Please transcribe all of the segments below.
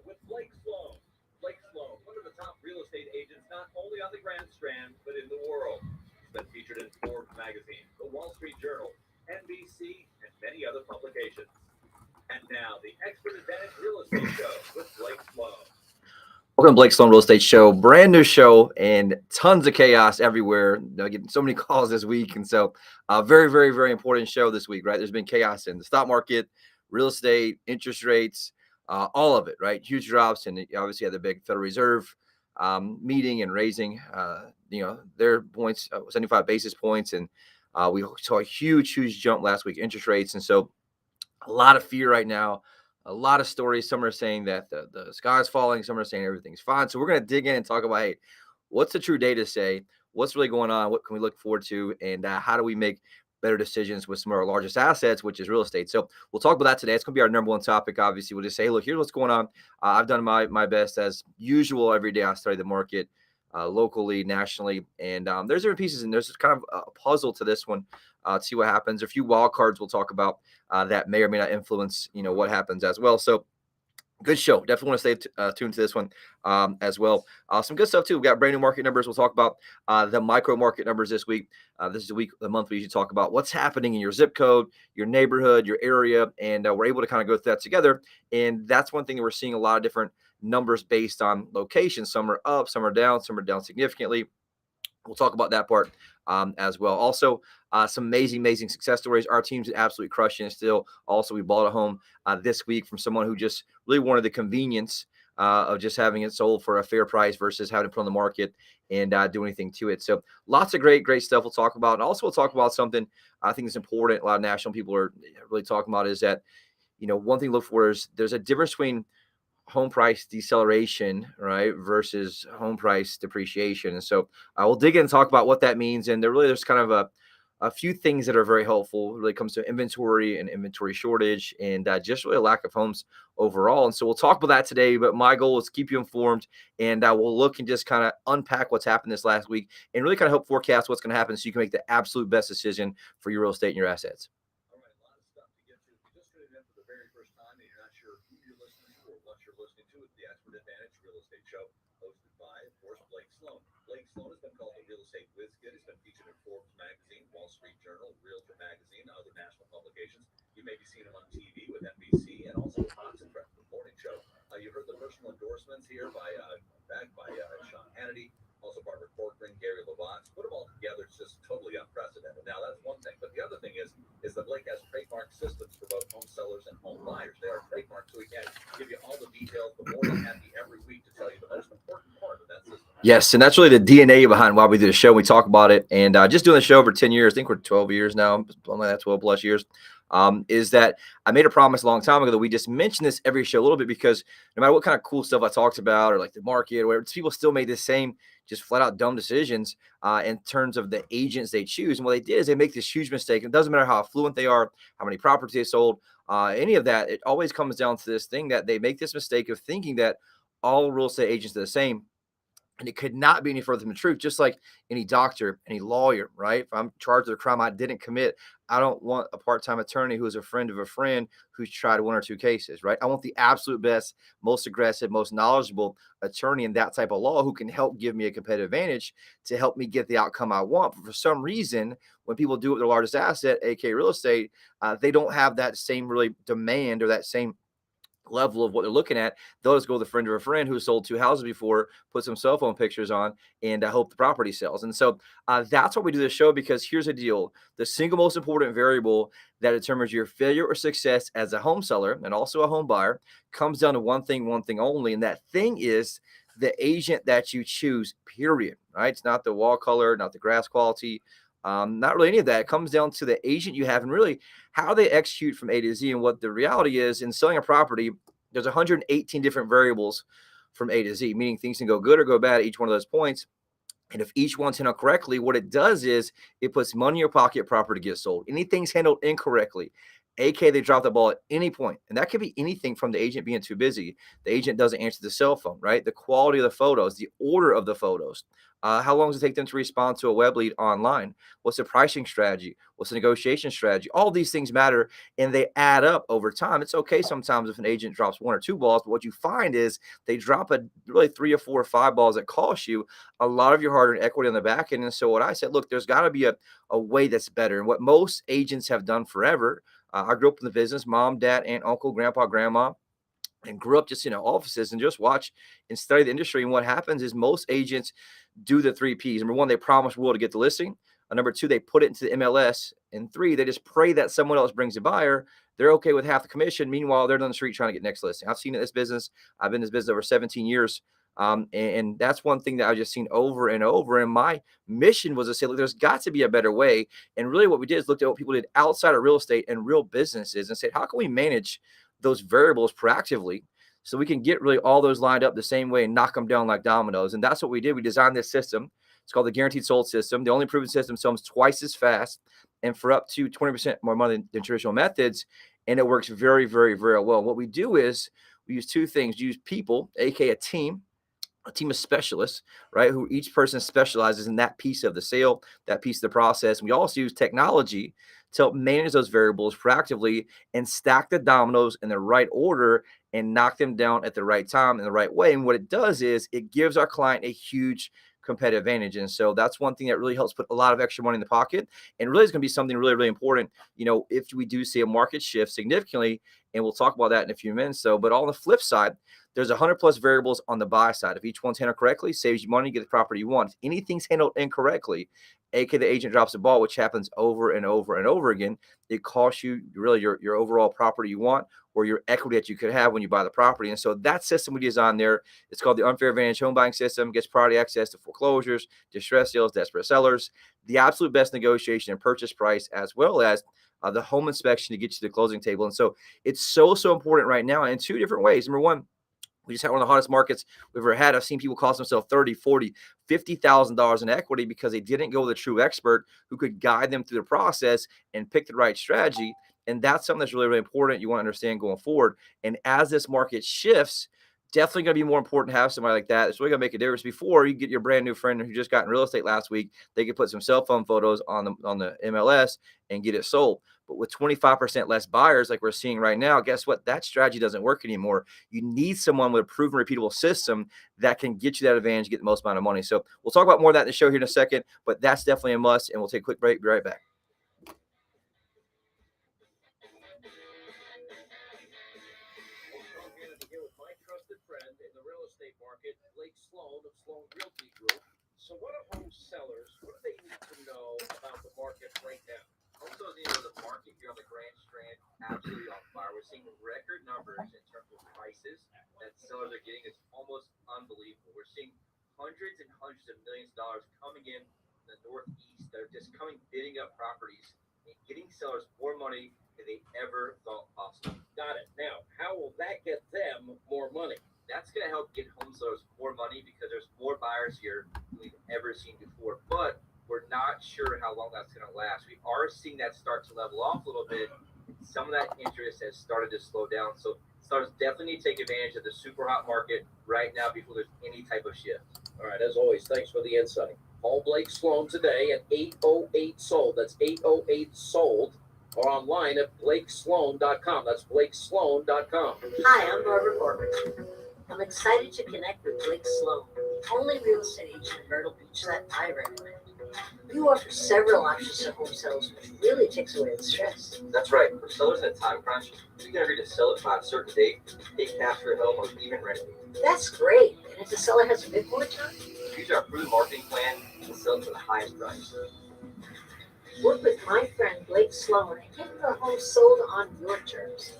with Blake Sloan. Blake Sloan, one of the top real estate agents not only on the Grand Strand, but in the world. He's been featured in Forbes magazine, the Wall Street Journal, NBC, and many other publications. And now, the Expert Advantage Real Estate Show with Blake Sloan. Welcome to Blake Sloan Real Estate Show, brand new show and tons of chaos everywhere. Getting so many calls this week. And so very, very, very important show this week, right? There's been chaos in the stock market, real estate, interest rates, all of it, right? Huge drops. And obviously had the big Federal Reserve meeting and raising, their points, 75 basis points. And we saw a huge, huge jump last week, interest rates. And so a lot of fear right now. A lot of stories. Some are saying that the sky's falling. Some are saying everything's fine. So we're going to dig in and talk about, hey, what's the true data say? What's really going on? What can we look forward to? And how do we make better decisions with some of our largest assets, which is real estate? So we'll talk about that today. It's going to be our number one topic. Obviously, we'll just say, hey, look, here's what's going on. I've done my best as usual. Every day I study the market locally, nationally. And there's different pieces, and there's kind of a puzzle to this one. To see what happens. A few wild cards we'll talk about that may or may not influence, what happens as well. So good show. Definitely want to stay tuned to this one as well. Some good stuff too. We've got brand new market numbers. We'll talk about the micro market numbers this week. This is the month we usually talk about what's happening in your zip code, your neighborhood, your area, and we're able to kind of go through that together. And that's one thing that we're seeing a lot of different numbers based on location. Some are up, some are down significantly. We'll talk about that part as well. Also, some amazing success stories. Our team's absolutely crushing it still. Also, we bought a home this week from someone who just really wanted the convenience of just having it sold for a fair price versus having to put on the market and do anything to it. So lots of great stuff we'll talk about. And also we'll talk about something I think is important. A lot of national people are really talking about is that, one thing to look for is there's a difference between home price deceleration, right, versus home price depreciation. And so we'll dig in and talk about what that means. And there's kind of a few things that are very helpful when it comes to inventory and inventory shortage and just really a lack of homes overall. And so we'll talk about that today. But my goal is to keep you informed, and we'll look and just kind of unpack what's happened this last week and really kind of help forecast what's going to happen so you can make the absolute best decision for your real estate and your assets. Expert Advantage Real Estate Show, hosted by, of course, Blake Sloan. Blake Sloan has been called the real estate whiz kid. He's been featured in Forbes magazine, Wall Street Journal, Realtor magazine, and other national publications. You may be seeing him on TV with NBC and also with Fox and Friends, the morning show. You heard the personal endorsements here backed by Sean Hannity, also Barbara Corcoran, Gary Levant. Put them all together, it's just totally unprecedented. Now, that's one thing. But the other thing is that Blake has trademark systems for both home sellers and home buyers. They are trademarked, so we can't give you all the details, but more than happy every week to tell you the most important part of that system. Yes, and that's really the DNA behind why we do the show. We talk about it, and just doing the show for 10 years, I think we're 12 years now, something like that, 12 plus years, is that I made a promise a long time ago that we just mention this every show a little bit, because no matter what kind of cool stuff I talked about or like the market or whatever, people still made the same just flat out dumb decisions in terms of the agents they choose. And what they did is they make this huge mistake. And it doesn't matter how affluent they are, how many properties they sold, any of that. It always comes down to this thing that they make this mistake of thinking that all real estate agents are the same. And it could not be any further from the truth. Just like any doctor, any lawyer, right? If I'm charged with a crime I didn't commit, I don't want a part-time attorney who is a friend of a friend who's tried one or two cases, right? I want the absolute best, most aggressive, most knowledgeable attorney in that type of law who can help give me a competitive advantage to help me get the outcome I want. But for some reason, when people do it with their largest asset, aka real estate, they don't have that same really demand or that same level of what they're looking at. They'll just go with a friend of a friend who sold two houses before, put some cell phone pictures on, and hope the property sells. And so that's why we do this show, because here's the deal. The single most important variable that determines your failure or success as a home seller and also a home buyer comes down to one thing only. And that thing is the agent that you choose, period, right? It's not the wall color, not the grass quality, not really any of that. It comes down to the agent you have and really how they execute from A to Z. And what the reality is in selling a property, there's 118 different variables from A to Z, meaning things can go good or go bad at each one of those points. And if each one's handled correctly, what it does is it puts money in your pocket, property gets sold. Anything's handled incorrectly, AK, they drop the ball at any point. And that could be anything from the agent being too busy. The agent doesn't answer the cell phone, right? The quality of the photos, the order of the photos. How long does it take them to respond to a web lead online? What's the pricing strategy? What's the negotiation strategy? All these things matter and they add up over time. It's okay sometimes if an agent drops 1 or 2 balls, but what you find is they drop really 3 or 4 or 5 balls that cost you a lot of your hard-earned equity on the back end. And so what I said, look, there's got to be a way that's better. And what most agents have done forever, I grew up in the business, mom, dad, aunt, uncle, grandpa, grandma, and grew up just in offices and just watch and study the industry. And what happens is most agents do the 3 Ps. Number 1, they promise will to get the listing. Number 2, they put it into the MLS. And 3, they just pray that someone else brings a buyer. They're okay with half the commission. Meanwhile, they're on the street trying to get next listing. I've seen it in this business. I've been in this business over 17 years. And that's one thing that I've just seen over and over. And my mission was to say, look, there's got to be a better way. And really what we did is looked at what people did outside of real estate and real businesses and said, how can we manage those variables proactively so we can get really all those lined up the same way and knock them down like dominoes? And that's what we did. We designed this system. It's called the Guaranteed Sold System. The only proven system sells twice as fast and for up to 20% more money than traditional methods. And it works very, very, very well. What we do is we use 2 things. We use people, aka a team of specialists, right? Who each person specializes in that piece of the sale, that piece of the process. And we also use technology to help manage those variables proactively and stack the dominoes in the right order and knock them down at the right time in the right way. And what it does is it gives our client a huge competitive advantage. And so that's one thing that really helps put a lot of extra money in the pocket. And really is going to be something really, really important, if we do see a market shift significantly, and we'll talk about that in a few minutes. But on the flip side, there's 100+ variables on the buy side. If each one's handled correctly, saves you money, get the property you want. If anything's handled incorrectly, aka the agent drops the ball, which happens over and over and over again, it costs you really your overall property you want or your equity that you could have when you buy the property. And so that system we designed there, it's called the Unfair Advantage Home Buying System, gets priority access to foreclosures, distress sales, desperate sellers, the absolute best negotiation and purchase price, as well as the home inspection to get you to the closing table. And so it's so important right now in 2 different ways. Number 1, we just had one of the hottest markets we've ever had. I've seen people cost themselves $30,000, $40,000, $50,000 in equity because they didn't go with a true expert who could guide them through the process and pick the right strategy. And that's something that's really, really important. You want to understand going forward. And as this market shifts, definitely going to be more important to have somebody like that. It's really going to make a difference. Before you get your brand new friend who just got in real estate last week, they could put some cell phone photos on the MLS and get it sold. But with 25% less buyers like we're seeing right now, guess what? That strategy doesn't work anymore. You need someone with a proven, repeatable system that can get you that advantage, get the most amount of money. So we'll talk about more of that in the show here in a second, but that's definitely a must. And we'll take a quick break. Be right back. So what are home sellers? What do they need to know about the market right now? Also, the market here on the Grand Strand absolutely on fire. We're seeing record numbers in terms of prices that sellers are getting. It's almost unbelievable. We're seeing hundreds and hundreds of millions of dollars coming in the Northeast. They're just coming bidding up properties and getting sellers more money than they ever thought possible. Got it. Now, how will that get them more money? That's going to help get home sellers more money because there's more buyers here than we've ever seen before. But we're not sure how long that's going to last. We are seeing that start to level off a little bit. Some of that interest has started to slow down. So sellers definitely need to take advantage of the super hot market right now before there's any type of shift. All right, as always, thanks for the insight. Call Blake Sloan today at 808-SOLD. That's 808-SOLD. Or online at blakesloan.com. That's blakesloan.com. Hi, I'm Barbara Corbett. I'm excited to connect with Blake Sloan, the only real estate agent in Myrtle Beach that I recommend. You offer several options to home sellers, which really takes away the stress. That's right. For sellers in a time crunch, you can agree to sell it by a certain date, pay cash for a home, or even rent it. That's great. And if the seller has a bit more time? Use our proven marketing plan and sell it for the highest price. Work with my friend Blake Sloan and get the home sold on your terms.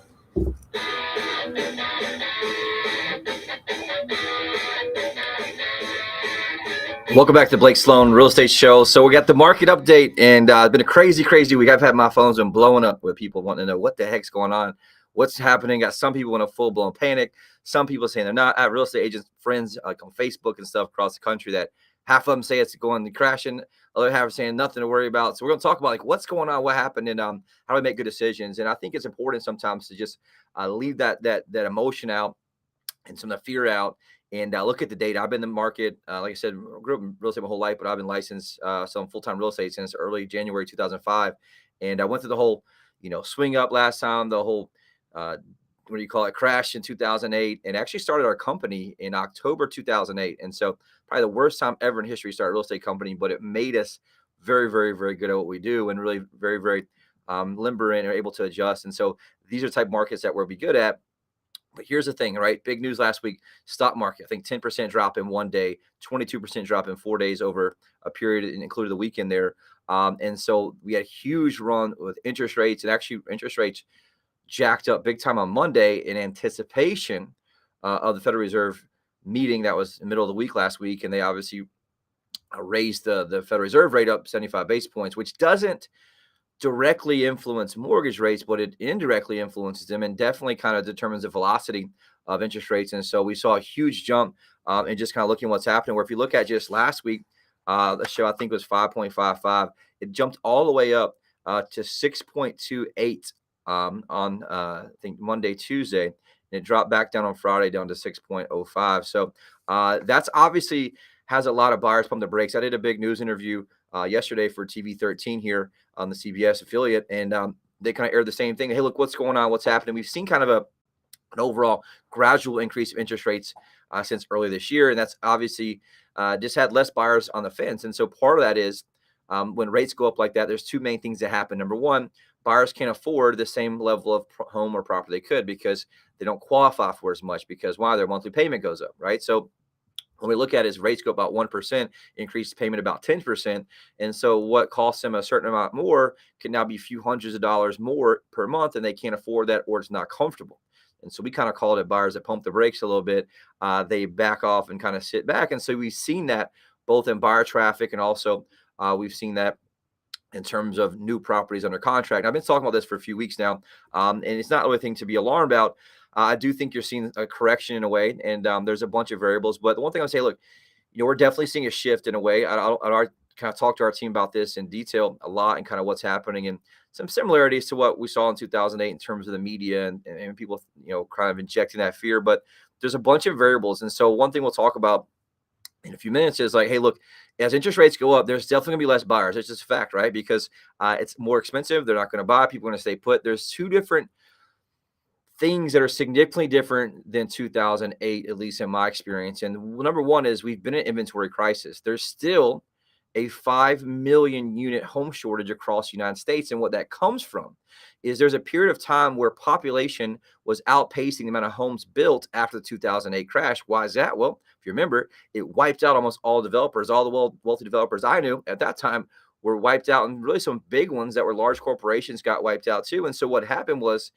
Welcome back to Blake Sloan Real Estate Show. So we got the market update, and it's been a crazy week. I've had my phones been blowing up with people wanting to know what the heck's going on, what's happening. Got some people in a full-blown panic. Some people saying they're not. I have real estate agents, friends like on Facebook and stuff across the country that half of them say it's going to crashing. Other half are saying nothing to worry about. So we're going to talk about like what's going on, what happened, and how do we make good decisions. And I think it's important sometimes to just leave that emotion out and some of the fear out and look at the data. I've been in the market, like I said, grew up in real estate my whole life, but I've been licensed some full-time real estate since early January 2005. And I went through the whole, swing up last time, the whole, what do you call it, crash in 2008, and actually started our company in October 2008. And so probably the worst time ever in history to start a real estate company, but it made us very, very, very good at what we do and really very, very limber and are able to adjust. And so these are the type of markets that we'll be good at. But here's the thing, right? Big news last week, stock market, I think 10% drop in one day, 22% drop in 4 days over a period, and included the weekend there. And so we had a huge run with interest rates, and actually interest rates jacked up big time on Monday in anticipation of the Federal Reserve meeting that was in the middle of the week last week. And they obviously raised the Federal Reserve rate up 75 basis points, which doesn't directly influence mortgage rates, but it indirectly influences them and definitely kind of determines the velocity of interest rates. And so we saw a huge jump and just kind of looking what's happening, where if you look at just last week, the show I think was 5.55. It jumped all the way up to 6.28 on I think Monday, Tuesday, and it dropped back down on Friday down to 6.05. So that's obviously has a lot of buyers pump the brakes. I did a big news interview yesterday for TV 13 here on the CBS affiliate, and they kind of aired the same thing. Hey, look, what's going on? What's happening? We've seen kind of an overall gradual increase of interest rates since early this year, and that's obviously just had less buyers on the fence. And so part of that is when rates go up like that, there's two main things that happen. Number one, buyers can't afford the same level of home or property they could because they don't qualify for as much because why? Their monthly payment goes up, right? So when we look at is rates go about 1%, increased payment about 10%. And so what costs them a certain amount more can now be a few hundreds of dollars more per month, and they can't afford that or it's not comfortable. And so we kind of call it buyers that pump the brakes a little bit. They back off and kind of sit back. And so we've seen that both in buyer traffic and also we've seen that in terms of new properties under contract. I've been talking about this for a few weeks now, and it's not really a thing to be alarmed about. I do think you're seeing a correction in a way, and there's a bunch of variables. But the one thing I would say, look, we're definitely seeing a shift in a way. I kind of talked to our team about this in detail a lot and kind of what's happening and some similarities to what we saw in 2008 in terms of the media and people, kind of injecting that fear. But there's a bunch of variables. And so one thing we'll talk about in a few minutes is like, hey, look, as interest rates go up, there's definitely gonna be less buyers. It's just a fact, right? Because it's more expensive. They're not going to buy. People are going to stay put. There's two different things that are significantly different than 2008, at least in my experience. And number one is we've been in an inventory crisis. There's still a 5 million unit home shortage across the United States. And what that comes from is there's a period of time where population was outpacing the amount of homes built after the 2008 crash. Why is that? Well, if you remember, it wiped out almost all developers. All the wealthy developers I knew at that time were wiped out. And really some big ones that were large corporations got wiped out too. And so what happened was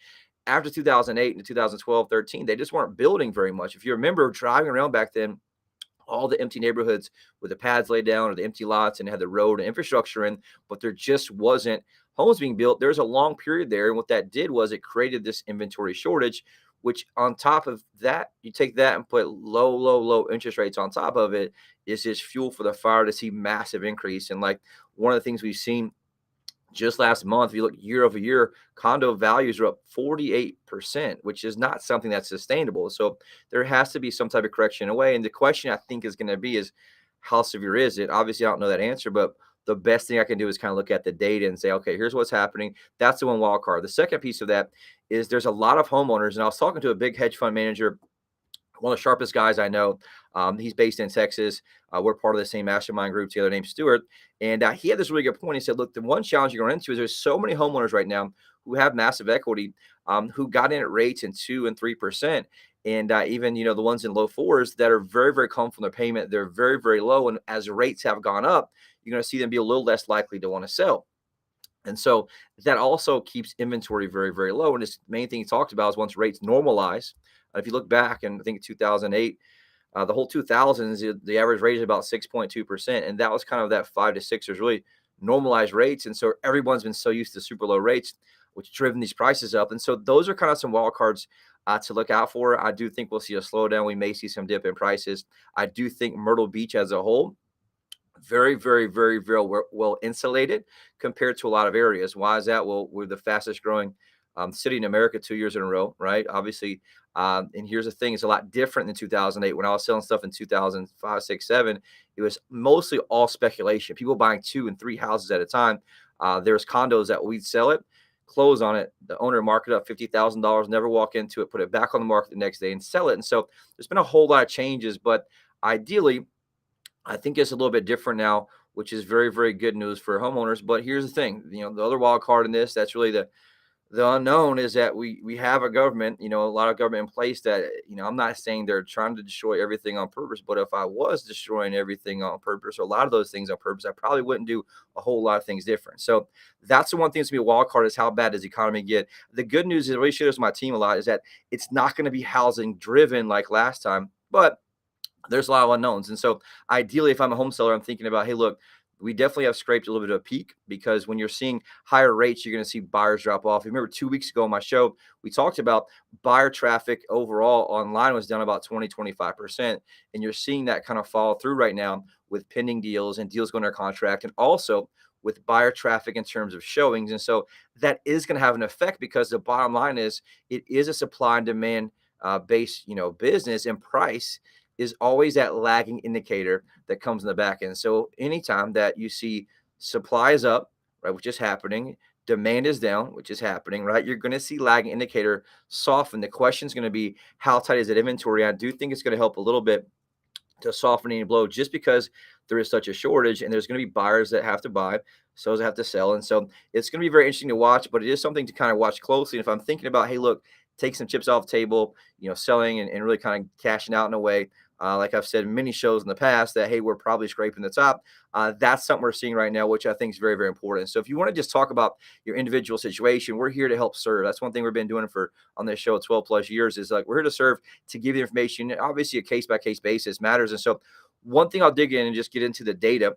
after 2008 and 2012, 13, they just weren't building very much. If you remember driving around back then, all the empty neighborhoods with the pads laid down or the empty lots and had the road and infrastructure in, but there just wasn't homes being built. There's a long period there. And what that did was it created this inventory shortage, which on top of that, you take that and put low interest rates on top of it, is just fuel for the fire to see massive increase. And like one of the things we've seen just last month, if you look year over year, condo values are up 48%, which is not something that's sustainable. So there has to be some type of correction away. And the question I think is going to be is how severe is it? Obviously, I don't know that answer, but the best thing I can do is kind of look at the data and say, okay, here's what's happening. That's the one wild card. The second piece of that is there's a lot of homeowners. And I was talking to a big hedge fund manager, one of the sharpest guys I know. He's based in Texas. We're part of the same mastermind group together named Stuart. And he had this really good point. He said, look, the one challenge you're going into is there's so many homeowners right now who have massive equity, who got in at rates in 2% and 3%. And even, the ones in low fours that are very, very comfortable in their payment. They're very, very low. And as rates have gone up, you're going to see them be a little less likely to want to sell. And so that also keeps inventory very, very low. And this main thing he talked about is once rates normalize, if you look back and I think 2008, the whole 2000s, the average rate is about 6.2%. And that was kind of that 5 to 6 was really normalized rates. And so everyone's been so used to super low rates, which driven these prices up. And so those are kind of some wild cards to look out for. I do think we'll see a slowdown. We may see some dip in prices. I do think Myrtle Beach as a whole very, very, very, very well insulated compared to a lot of areas. Why is that? Well, we're the fastest growing city in America 2 years in a row, right? Obviously. And here's the thing, it's a lot different than 2008. When I was selling stuff in 2005, 6, 7, it was mostly all speculation. People buying 2 and 3 houses at a time. There's condos that we'd sell it, close on it, the owner mark it up $50,000, never walk into it, put it back on the market the next day and sell it. And so there's been a whole lot of changes, but ideally, I think it's a little bit different now, which is very, very good news for homeowners. But here's the thing, the other wild card in this, that's really the unknown, is that we have a government, a lot of government in place that, I'm not saying they're trying to destroy everything on purpose, but if I was destroying everything on purpose, or a lot of those things on purpose, I probably wouldn't do a whole lot of things different. So that's the one thing that's gonna be a wild card, is how bad does the economy get? The good news is, it really shows my team a lot, is that it's not going to be housing driven like last time, but there's a lot of unknowns. And so ideally, if I'm a home seller, I'm thinking about, hey, look, we definitely have scraped a little bit of a peak, because when you're seeing higher rates, you're going to see buyers drop off. Remember 2 weeks ago on my show, we talked about buyer traffic overall online was down about 20-25%. And you're seeing that kind of fall through right now with pending deals and deals going under contract, and also with buyer traffic in terms of showings. And so that is going to have an effect, because the bottom line is, it is a supply and demand based, business, and price is always that lagging indicator that comes in the back end. So anytime that you see supply is up, right, which is happening, demand is down, which is happening, right, you're going to see lagging indicator soften. The question is going to be, how tight is that inventory? I do think it's going to help a little bit to softening and blow, just because there is such a shortage, and there's going to be buyers that have to buy, sellers that have to sell. And so it's going to be very interesting to watch, but it is something to kind of watch closely. And if I'm thinking about, hey, look, take some chips off the table, selling and really kind of cashing out in a way, like I've said in many shows in the past, that, hey, we're probably scraping the top. That's something we're seeing right now, which I think is very, very important. So if you want to just talk about your individual situation, we're here to help serve. That's one thing we've been doing on this show 12 plus years, is like, we're here to serve, to give you information. Obviously, a case by case basis matters. And so one thing I'll dig in and just get into the data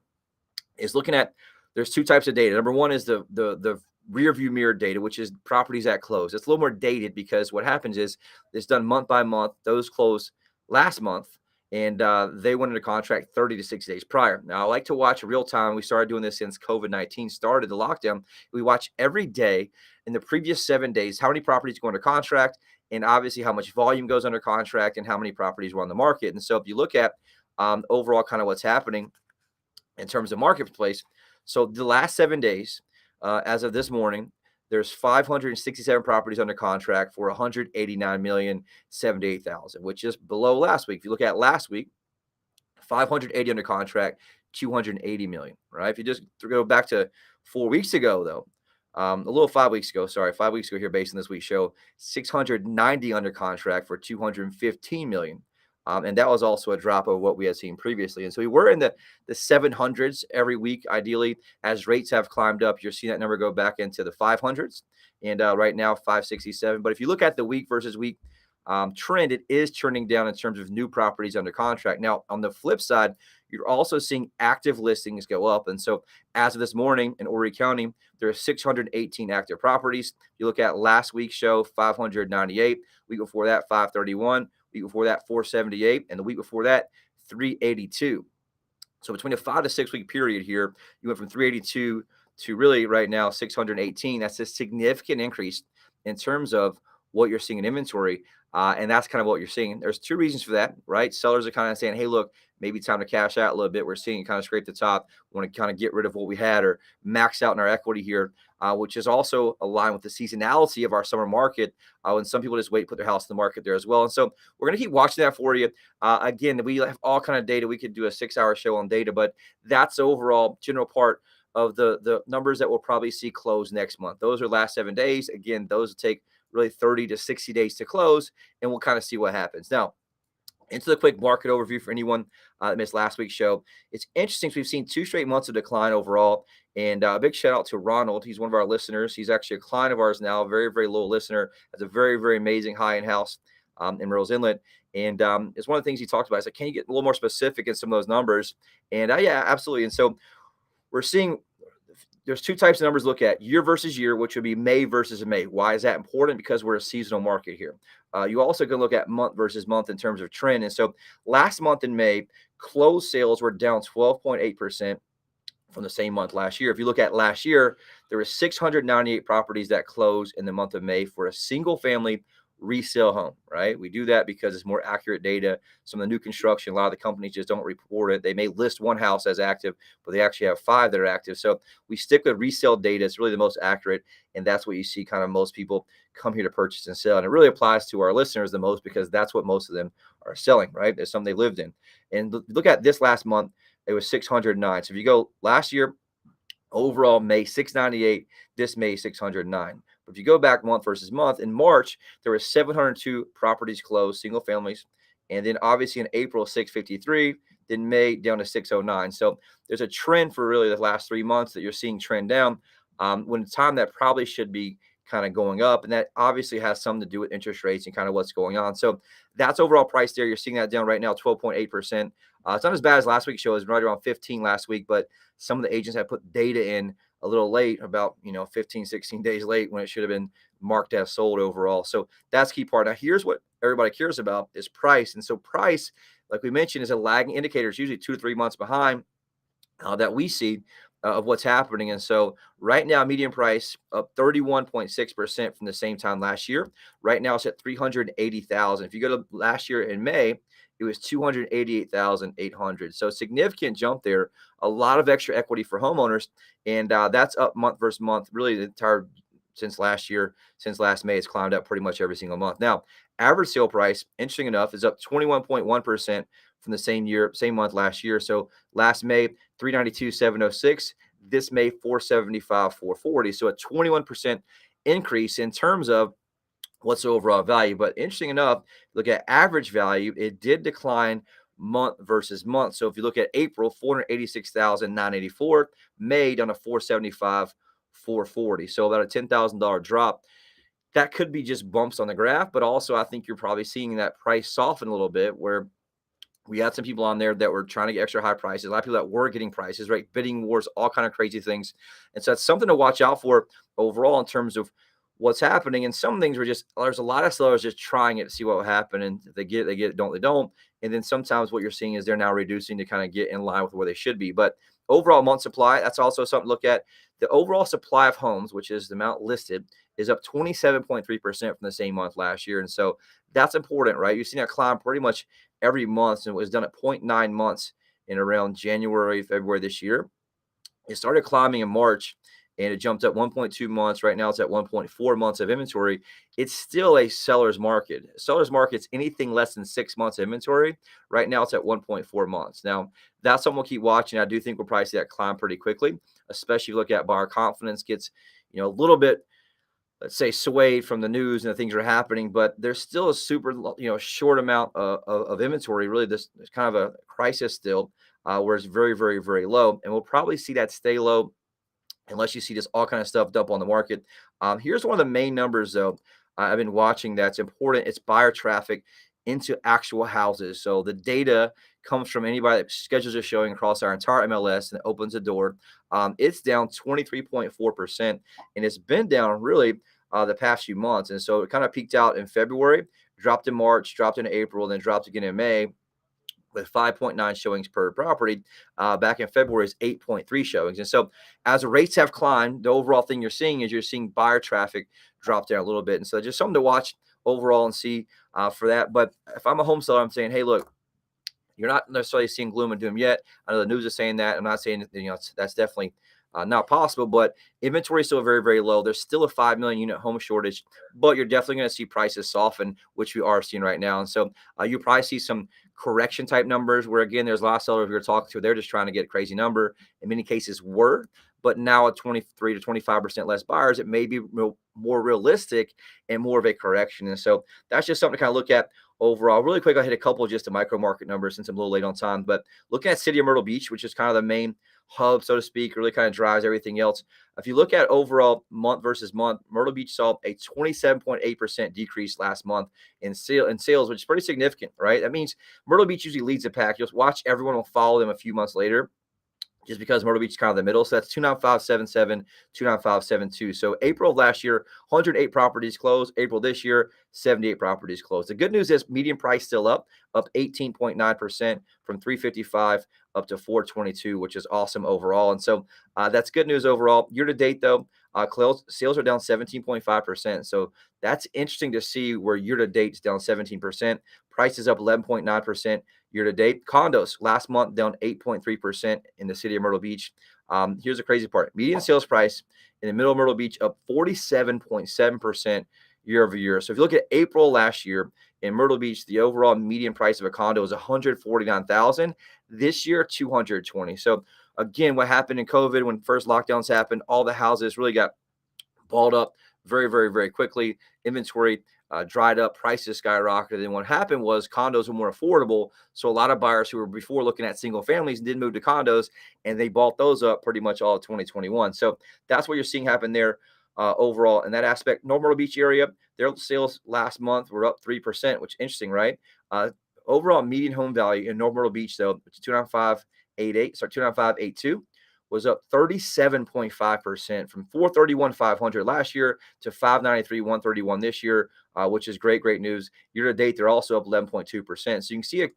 is looking at, there's 2 types of data. Number one is the rear view mirror data, which is properties at close. It's a little more dated, because what happens is it's done month by month. Those close last month, and they went into contract 30 to 60 days prior. Now, I like to watch real time. We started doing this since COVID-19 started, the lockdown. We watch every day in the previous 7 days, how many properties go under contract, and obviously how much volume goes under contract, and how many properties were on the market. And so if you look at overall kind of what's happening in terms of marketplace, so the last 7 days, as of this morning, there's 567 properties under contract for 189,078,000, which is below last week. If you look at last week, 580 under contract, 280 million, right? If you just go back to 4 weeks ago, though, a little 5 weeks ago, 5 weeks ago here, based on this week's show, 690 under contract for 215 million. And that was also a drop of what we had seen previously. And so we were in the 700s every week, ideally. As rates have climbed up, you're seeing that number go back into the 500s. And right now, 567. But if you look at the week versus week trend, it is trending down in terms of new properties under contract. Now, on the flip side, you're also seeing active listings go up. And so as of this morning in Horry County, there are 618 active properties. You look at last week's show, 598. Week before that, 531. Week before that, 478, and the week before that, 382. So between a 5 to 6 week period here, you went from 382 to really right now 618. That's a significant increase in terms of what you're seeing in inventory. And that's kind of what you're seeing. There's 2 reasons for that, right? Sellers are kind of saying, hey, look, maybe time to cash out a little bit. We're seeing it kind of scrape the top. We want to kind of get rid of what we had or max out in our equity here, which is also aligned with the seasonality of our summer market, when some people just wait to put their house in the market there as well. And so we're going to keep watching that for you. Again, we have all kind of data. We could do a 6-hour show on data, but that's the overall general part of the numbers that we'll probably see close next month. Those are last 7 days. Again, those take really 30 to 60 days to close, and we'll kind of see what happens. Now, into the quick market overview for anyone that missed last week's show. It's interesting. So we've seen 2 straight months of decline overall. And a big shout out to Ronald. He's one of our listeners. He's actually a client of ours now, a very, very low listener. Has a very, very amazing high-end house in Myrtle's Inlet. And it's one of the things he talked about. He's like, can you get a little more specific in some of those numbers? And yeah, absolutely. And so we're seeing there's two types of numbers to look at: year versus year, which would be May versus May. Why is that important? Because we're a seasonal market here. You also can look at month versus month in terms of trend. And so last month in May, closed sales were down 12.8% from the same month last year. If you look at last year, there were 698 properties that closed in the month of May for a single family resale home, right? We do that because it's more accurate data. Some of the new construction, a lot of the companies just don't report it. They may list one house as active, but they actually have 5 that are active. So we stick with resale data. It's really the most accurate. And that's what you see kind of most people come here to purchase and sell. And it really applies to our listeners the most because that's what most of them are selling, right? There's something they lived in. And look at this last month, it was 609. So if you go last year, overall May 698, this May 609. But if you go back month versus month, in March, there were 702 properties closed, single families. And then obviously in April, 653, then May down to 609. So there's a trend for really the last 3 months that you're seeing trend down when the time that probably should be kind of going up. And that obviously has something to do with interest rates and kind of what's going on. So that's overall price there. You're seeing that down right now, 12.8%. It's not as bad as last week's show. It was right around 15 last week, but some of the agents have put data in a little late, about 15, 16 days late, when it should have been marked as sold overall. So that's key part. Now here's what everybody cares about is price. And so price, like we mentioned, is a lagging indicator. It's usually 2 to 3 months behind that we see of what's happening. And so right now, median price up 31.6% from the same time last year. Right now it's at 380,000. If you go to last year in May, it was 288,800. So significant jump there. A lot of extra equity for homeowners, and that's up month versus month. Really, the entire since last year, since last May, it's climbed up pretty much every single month. Now, average sale price, interesting enough, is up 21.1% from the same month last year. So last May, 392,706. This May, 475,440. So a 21% increase in terms of what's the overall value. But interesting enough, look at average value, it did decline month versus month. So if you look at April, 486,984, May down to 475,440. So about a $10,000 drop. That could be just bumps on the graph, but also I think you're probably seeing that price soften a little bit, where we had some people on there that were trying to get extra high prices. A lot of people that were getting prices, right? Bidding wars, all kind of crazy things. And so that's something to watch out for overall in terms of what's happening. And some things were just, there's a lot of sellers just trying it to see what will happen. And if they get it, they get it. Don't, they don't. And then sometimes what you're seeing is they're now reducing to kind of get in line with where they should be. But overall month supply, that's also something to look at. The overall supply of homes, which is the amount listed, is up 27.3% from the same month last year. And so that's important, right? You've seen that climb pretty much every month, and it was done at 0.9 months in around January, February this year. It started climbing in March, and it jumped up 1.2 months. Right now it's at 1.4 months of inventory. It's still a seller's market. Seller's market's anything less than 6 months of inventory. Right now it's at 1.4 months. Now, that's something we'll keep watching. I do think we'll probably see that climb pretty quickly, especially if you look at buyer confidence gets, a little bit, let's say, swayed from the news and the things that are happening, but there's still a super, short amount of inventory. Really, there's kind of a crisis still, where it's very, very, very low. And we'll probably see that stay low unless you see this all kind of stuff dump on the market. Here's one of the main numbers, though, I've been watching that's important. It's buyer traffic into actual houses. So the data comes from anybody that schedules a showing across our entire MLS and opens the door. It's down 23.4%, and it's been down really the past few months. And so it kind of peaked out in February, dropped in March, dropped in April, then dropped again in May, with 5.9 showings per property. Back in February is 8.3 showings. And so as the rates have climbed, the overall thing you're seeing buyer traffic drop down a little bit. And so just something to watch overall and see for that. But if I'm a home seller, I'm saying, hey, look, you're not necessarily seeing gloom and doom yet. I know the news is saying that. I'm not saying that's definitely not possible, but inventory is still very, very low. There's still a 5 million unit home shortage, but you're definitely going to see prices soften, which we are seeing right now. And so you probably see some correction type numbers where, again, there's a lot of sellers we're talking to. They're just trying to get a crazy number. In many cases but now at 23 to 25% less buyers, it may be more realistic and more of a correction. And so that's just something to kind of look at overall. Really quick, I'll hit a couple of just the micro market numbers since I'm a little late on time, but looking at city of Myrtle Beach, which is kind of the main hub, so to speak, really kind of drives everything else. If you look at overall month versus month, Myrtle Beach saw a 27.8% decrease last month in sales, which is pretty significant, right? That means Myrtle Beach usually leads the pack. You'll watch everyone will follow them a few months later. just because Myrtle Beach is kind of the middle. So that's 29577, 29572. So April of last year, 108 properties closed. April this year, 78 properties closed. The good news is median price still up 18.9% from 355 up to 422, which is awesome overall. And so that's good news overall. Year to date, though, sales are down 17.5%. So that's interesting to see where year to date is down 17%. Prices up 11.9% year to date. Condos last month down 8.3% in the city of Myrtle Beach. Here's the crazy part. Median sales price in the middle of Myrtle Beach up 47.7% year over year. So if you look at April last year in Myrtle Beach, the overall median price of a condo was $149,000. This year, $220,000. So again, what happened in COVID when first lockdowns happened, all the houses really got balled up very, very, very quickly. Inventory dried up, prices skyrocketed. And what happened was condos were more affordable. So a lot of buyers who were before looking at single families did move to condos, and they bought those up pretty much all of 2021. So that's what you're seeing happen there overall in that aspect. North Myrtle Beach area, their sales last month were up 3%, which is interesting, right? Overall median home value in North Myrtle Beach, though, which is 29582, was up 37.5% from 431,500 last year to 593,131 this year, which is great news. Year to date, they're also up 11.2%. So you can see a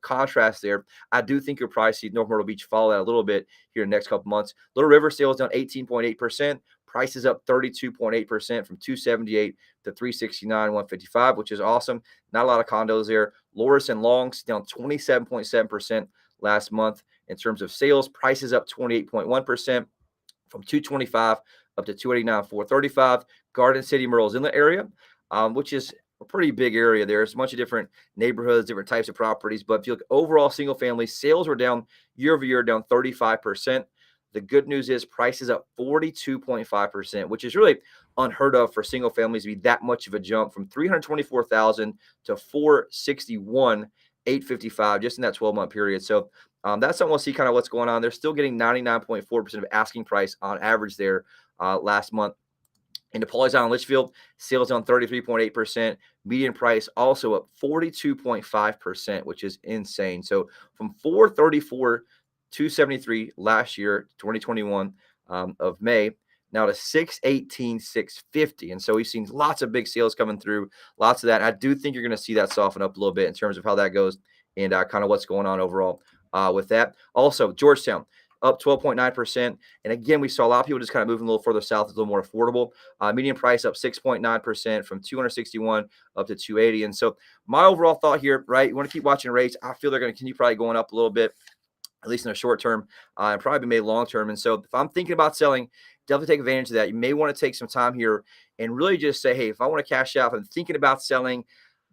contrast there. I do think you'll probably see North Myrtle Beach follow that a little bit here in the next couple months. Little River sales down 18.8%. Prices up 32.8% from 278 to 369, 155, which is awesome. Not a lot of condos there. Loris and Longs down 27.7% last month in terms of sales. Prices up 28.1% from 225 up to 289, 435. Garden City, Myrtle's Inlet area, which is a pretty big area there. It's a bunch of different neighborhoods, different types of properties. But if you look overall, single family sales were down year over year, down 35%. The good news is prices up 42.5%, which is really unheard of for single families to be that much of a jump from 324,000 to 461, 855 just in that 12-month period. So that's something we'll see kind of what's going on. They're still getting 99.4% of asking price on average there last month. In the Pawleys Island, Litchfield, sales down 33.8%. Median price also up 42.5%, which is insane. So from 434 273 last year, 2021 of May, now to 618, 650. And so we've seen lots of big sales coming through, lots of that. I do think you're going to see that soften up a little bit in terms of how that goes and kind of what's going on overall with that. Also, Georgetown up 12.9%. And again, we saw a lot of people just kind of moving a little further south, a little more affordable. Median price up 6.9% from 261 up to 280. And so my overall thought here, right, you want to keep watching rates. I feel they're going to continue probably going up a little bit, at least in the short term, and probably be made long term. And so if I'm thinking about selling, definitely take advantage of that. You may want to take some time here and really just say, hey, if I want to cash out, if I'm thinking about selling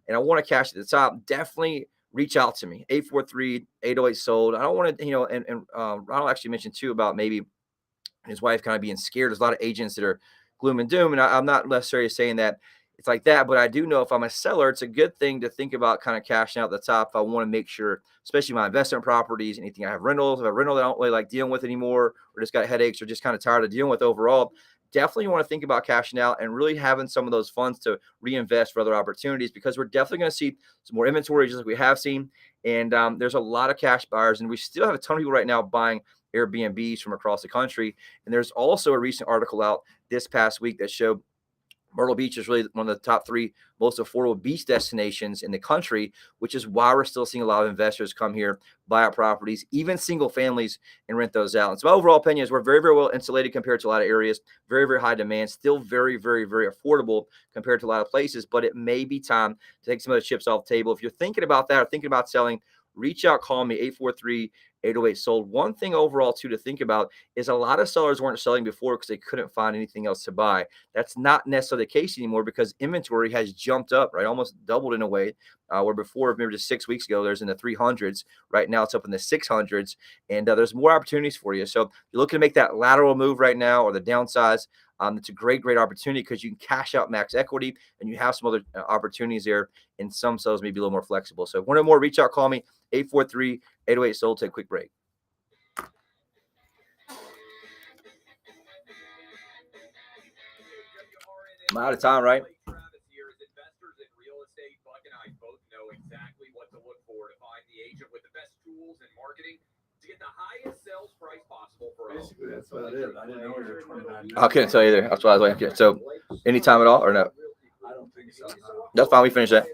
and I want to cash at the top, definitely reach out to me. 843-808-SOLD. I don't want to, and Ronald actually mentioned too about maybe his wife kind of being scared. There's a lot of agents that are gloom and doom. And I'm not necessarily saying that it's like that, but I do know if I'm a seller, it's a good thing to think about kind of cashing out the top. If I want to make sure, especially my investment properties, anything I have rentals, if I have a rental that I don't really like dealing with anymore, or just got headaches or just kind of tired of dealing with overall, definitely want to think about cashing out and really having some of those funds to reinvest for other opportunities, because we're definitely going to see some more inventory just like we have seen. And there's a lot of cash buyers, and we still have a ton of people right now buying Airbnbs from across the country. And there's also a recent article out this past week that showed Myrtle Beach is really one of the top 3 most affordable beach destinations in the country, which is why we're still seeing a lot of investors come here, buy out properties, even single families, and rent those out. And so my overall opinion is we're very, very well insulated compared to a lot of areas, very, very high demand, still very, very, very affordable compared to a lot of places, but it may be time to take some of the chips off the table. If you're thinking about that or thinking about selling, reach out, call me, 843-808-SOLD. One thing overall, too, to think about is a lot of sellers weren't selling before because they couldn't find anything else to buy. That's not necessarily the case anymore because inventory has jumped up, right? Almost doubled in a way, where before, maybe just 6 weeks ago, there's in the 300s. Right now, it's up in the 600s, and there's more opportunities for you. So if you're looking to make that lateral move right now or the downsize, it's a great opportunity because you can cash out max equity and you have some other opportunities there, and some sales may be a little more flexible. So if you want more, reach out, call me, 843-808-SOLD. Take a quick break. I'm out of time, right? Travis here. As investors in real estate, Buck and I both know exactly what to look for to find the agent with the best tools and marketing to get the highest sales price possible. Basically, that's what it is. I didn't know we were 29 I couldn't tell you either. That's why I was like, okay. So, anytime at all or no? I don't think so. No. That's fine. We finish that.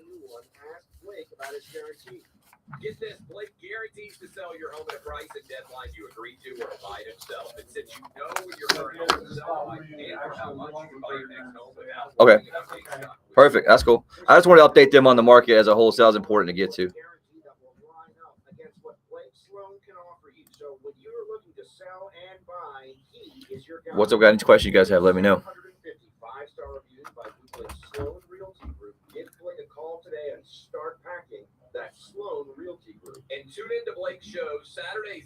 Get this, Blake guarantees to sell your home at a price and deadline you agree to or buy it himself. And since you know when your current home will sell by and or how much you can buy your next home without Okay. worrying about being stuck. Perfect. That's cool. I just wanted to update them on the market as a whole. Sales important to get to. Guarantee that will line up against what Blake Sloan can offer you. So when you're looking to sell and buy, he is your guy. What's up, guys? Any questions you guys have, let me know. 150 5-star reviews by Blake Sloan.